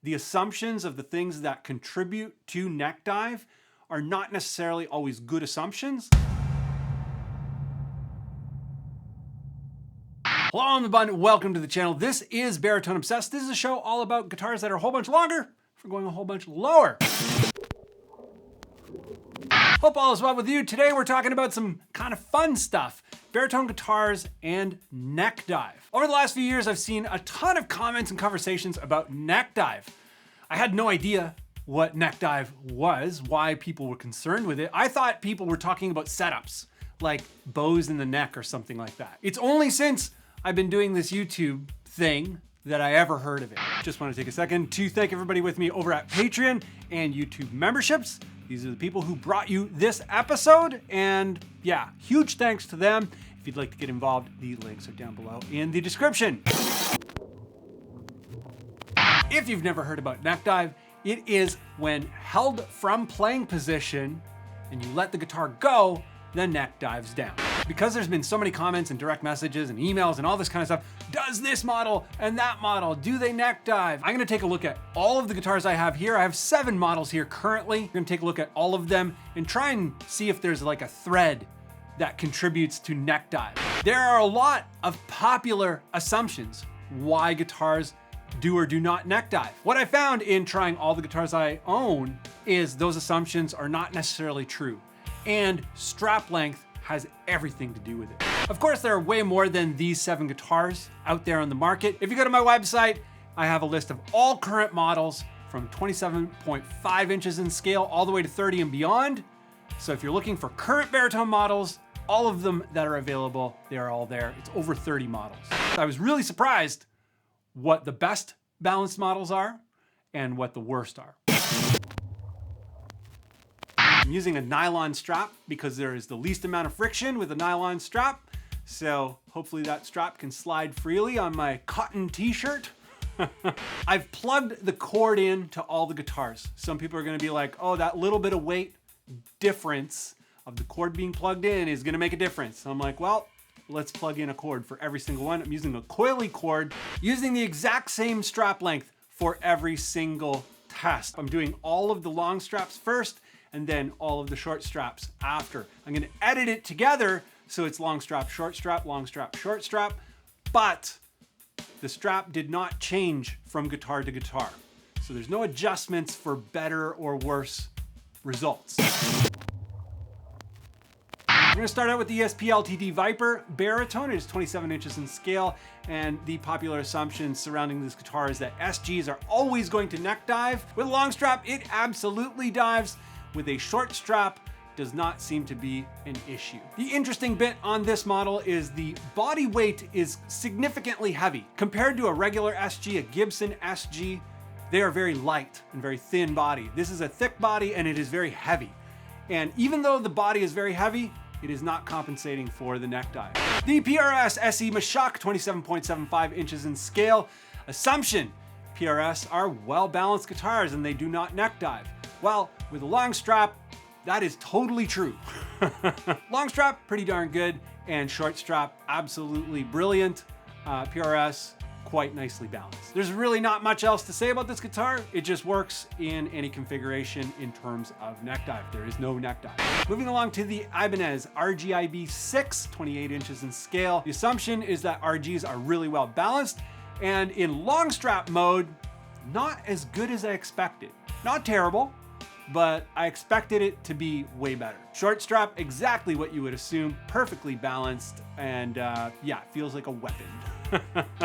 The assumptions of the things that contribute to neck dive are not necessarily always good assumptions. Hello, I'm the Bunn. Welcome to the channel. This is Baritone Obsessed. This is a show all about guitars that are a whole bunch longer for going a whole bunch lower. Hope all is well with you. Today we're talking about some kind of fun stuff. Baritone guitars and neck dive. Over the last few years, I've seen a ton of comments and conversations about neck dive. I had no idea what neck dive was, why people were concerned with it. I thought people were talking about setups, like bows in the neck or something like that. It's only since I've been doing this YouTube thing that I ever heard of it. Just want to take a second to thank everybody with me over at Patreon and YouTube memberships. These are the people who brought you this episode, and yeah, huge thanks to them. If you'd like to get involved, the links are down below in the description. If you've never heard about neck dive, it is when held from playing position and you let the guitar go, the neck dives down. Because there's been so many comments and direct messages and emails and all this kind of stuff, does this model and that model, do they neck dive? I'm gonna take a look at all of the guitars I have here. I have 7 models here currently. I'm gonna take a look at all of them and try and see if there's like a thread that contributes to neck dive. There are a lot of popular assumptions why guitars do or do not neck dive. What I found in trying all the guitars I own is those assumptions are not necessarily true. And strap length has everything to do with it. Of course, there are way more than these 7 guitars out there on the market. If you go to my website, I have a list of all current models from 27.5 inches in scale all the way to 30 and beyond. So if you're looking for current baritone models, all of them that are available, they are all there. It's over 30 models. I was really surprised what the best balanced models are and what the worst are. I'm using a nylon strap because there is the least amount of friction with a nylon strap. So hopefully that strap can slide freely on my cotton t-shirt. I've plugged the cord in to all the guitars. Some people are gonna be like, oh, that little bit of weight difference of the cord being plugged in is gonna make a difference. I'm like, well, let's plug in a cord for every single one. I'm using a coily cord, using the exact same strap length for every single test. I'm doing all of the long straps first and then all of the short straps after. I'm gonna edit it together so it's long strap, short strap, short strap, but the strap did not change from guitar to guitar. So there's no adjustments for better or worse results. We're gonna start out with the ESP LTD Viper baritone. It is 27 inches in scale, and the popular assumption surrounding this guitar is that SGs are always going to neck dive. With a long strap, it absolutely dives. With a short strap, does not seem to be an issue. The interesting bit on this model is the body weight is significantly heavy. Compared to a regular SG, a Gibson SG, they are very light and very thin body. This is a thick body and it is very heavy. And even though the body is very heavy, it is not compensating for the neck dive. The PRS SE Mashak, 27.75 inches in scale. Assumption, PRS are well-balanced guitars and they do not neck dive. Well, with a long strap, that is totally true. Long strap, pretty darn good, and short strap, absolutely brilliant. PRS, quite nicely balanced. There's really not much else to say about this guitar. It just works in any configuration in terms of neck dive. There is no neck dive. Moving along to the Ibanez RGIB 6, 28 inches in scale. The assumption is that RGs are really well balanced, and in long strap mode, not as good as I expected. Not terrible, but I expected it to be way better. Short strap, exactly what you would assume, perfectly balanced, and yeah, feels like a weapon.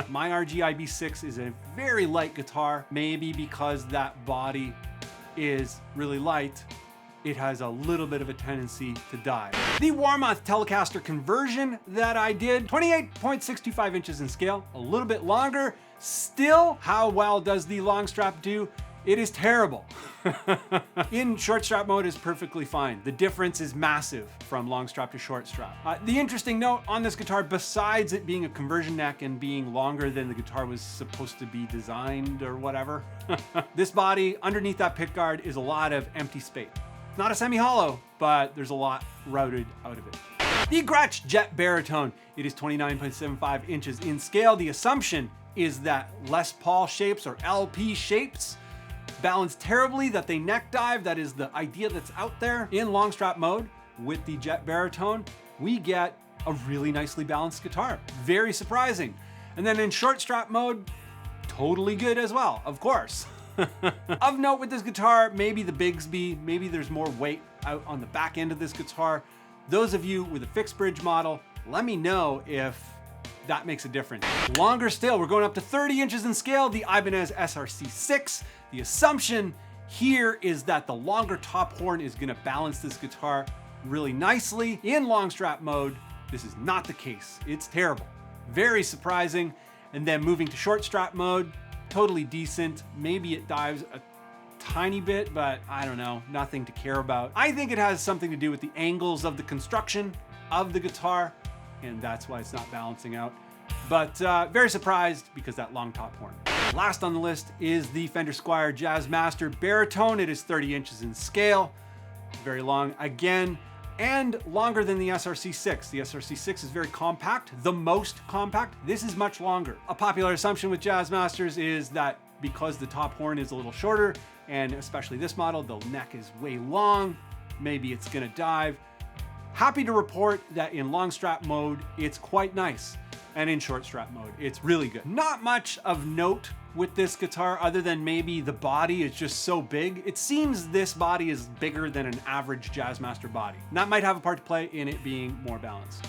My RGIB 6 is a very light guitar, maybe because that body is really light, it has a little bit of a tendency to dive. The Warmoth Telecaster conversion that I did, 28.625 inches in scale, a little bit longer. Still, how well does the long strap do? It is terrible. In short strap mode is perfectly fine. The difference is massive from long strap to short strap. The interesting note on this guitar, besides it being a conversion neck and being longer than the guitar was supposed to be designed or whatever, this body underneath that pickguard is a lot of empty space. Not a semi-hollow, but there's a lot routed out of it. The Gretsch Jet Baritone, it is 29.75 inches in scale. The assumption is that Les Paul shapes or LP shapes balance terribly, that they neck dive. That is the idea that's out there. In long strap mode with the Jet Baritone, we get a really nicely balanced guitar. Very surprising. And then in short strap mode, totally good as well, of course. Of note with this guitar, maybe the Bigsby, maybe there's more weight out on the back end of this guitar. Those of you with a fixed bridge model, let me know if that makes a difference. Longer still, we're going up to 30 inches in scale, the Ibanez SRC6. The assumption here is that the longer top horn is gonna balance this guitar really nicely. In long strap mode, this is not the case. It's terrible. Very surprising. And then moving to short strap mode, totally decent. Maybe it dives a tiny bit, but I don't know, nothing to care about. I think it has something to do with the angles of the construction of the guitar, and that's why it's not balancing out. But very surprised because that long top horn. Last on the list is the Fender Squier Jazzmaster Baritone. It is 30 inches in scale, very long again, and longer than the SRC6. The SRC6 is very compact, the most compact. This is much longer. A popular assumption with Jazzmasters is that because the top horn is a little shorter, and especially this model, the neck is way long, maybe it's gonna dive. Happy to report that in long strap mode, it's quite nice. And in short strap mode, it's really good. Not much of note with this guitar other than maybe the body is just so big. It seems this body is bigger than an average Jazzmaster body. And that might have a part to play in it being more balanced.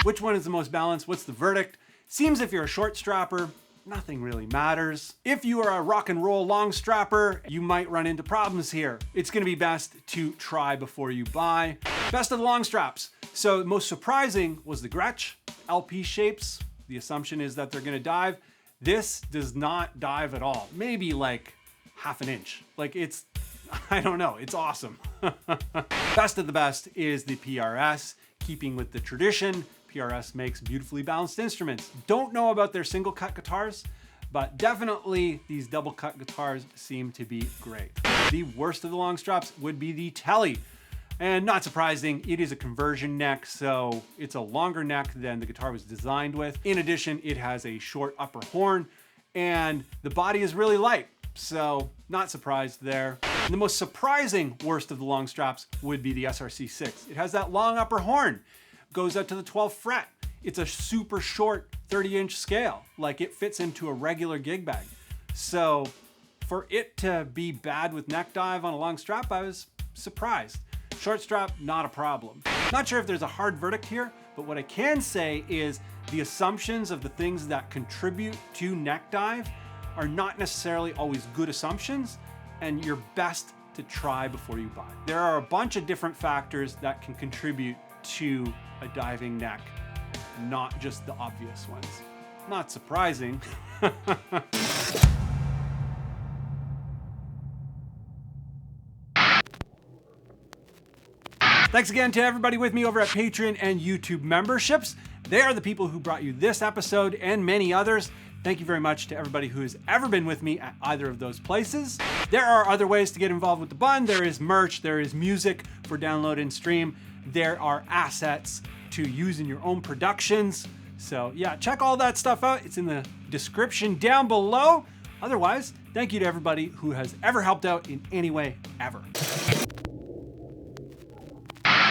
Which one is the most balanced? What's the verdict? Seems if you're a short strapper, nothing really matters. If you are a rock and roll long strapper, you might run into problems here. It's gonna be best to try before you buy. Best of the long straps. So most surprising was the Gretsch LP shapes. The assumption is that they're gonna dive. This does not dive at all. Maybe like half an inch. Like it's, I don't know, it's awesome. Best of the best is the PRS. Keeping with the tradition, PRS makes beautifully balanced instruments. Don't know about their single cut guitars, but definitely these double cut guitars seem to be great. The worst of the long straps would be the Tele. And not surprising, it is a conversion neck, so it's a longer neck than the guitar was designed with. In addition, it has a short upper horn, and the body is really light, so not surprised there. And the most surprising worst of the long straps would be the SRC6. It has that long upper horn, goes out to the 12th fret. It's a super short 30-inch scale, like it fits into a regular gig bag. So for it to be bad with neck dive on a long strap, I was surprised. Short strap, not a problem. Not sure if there's a hard verdict here, but what I can say is the assumptions of the things that contribute to neck dive are not necessarily always good assumptions, and you're best to try before you buy. There are a bunch of different factors that can contribute to a diving neck, not just the obvious ones. Not surprising. Thanks again to everybody with me over at Patreon and YouTube memberships. They are the people who brought you this episode and many others. Thank you very much to everybody who has ever been with me at either of those places. There are other ways to get involved with the Bunn. There is merch, there is music for download and stream. There are assets to use in your own productions. So yeah, check all that stuff out. It's in the description down below. Otherwise, thank you to everybody who has ever helped out in any way, ever.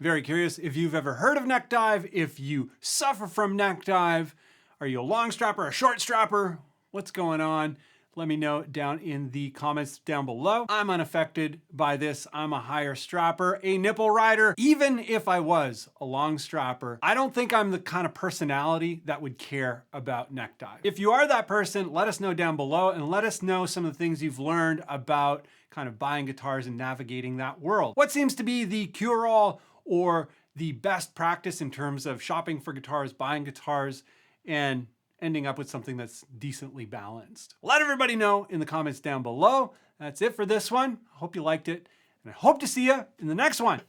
Very curious if you've ever heard of neck dive, if you suffer from neck dive. Are you a long strapper, a short strapper? What's going on? Let me know down in the comments down below. I'm unaffected by this. I'm a higher strapper, a nipple rider. Even if I was a long strapper, I don't think I'm the kind of personality that would care about neck dive. If you are that person, let us know down below and let us know some of the things you've learned about kind of buying guitars and navigating that world. What seems to be the cure-all or the best practice in terms of shopping for guitars, buying guitars, and ending up with something that's decently balanced? Let everybody know in the comments down below. That's it for this one. I hope you liked it, and I hope to see you in the next one.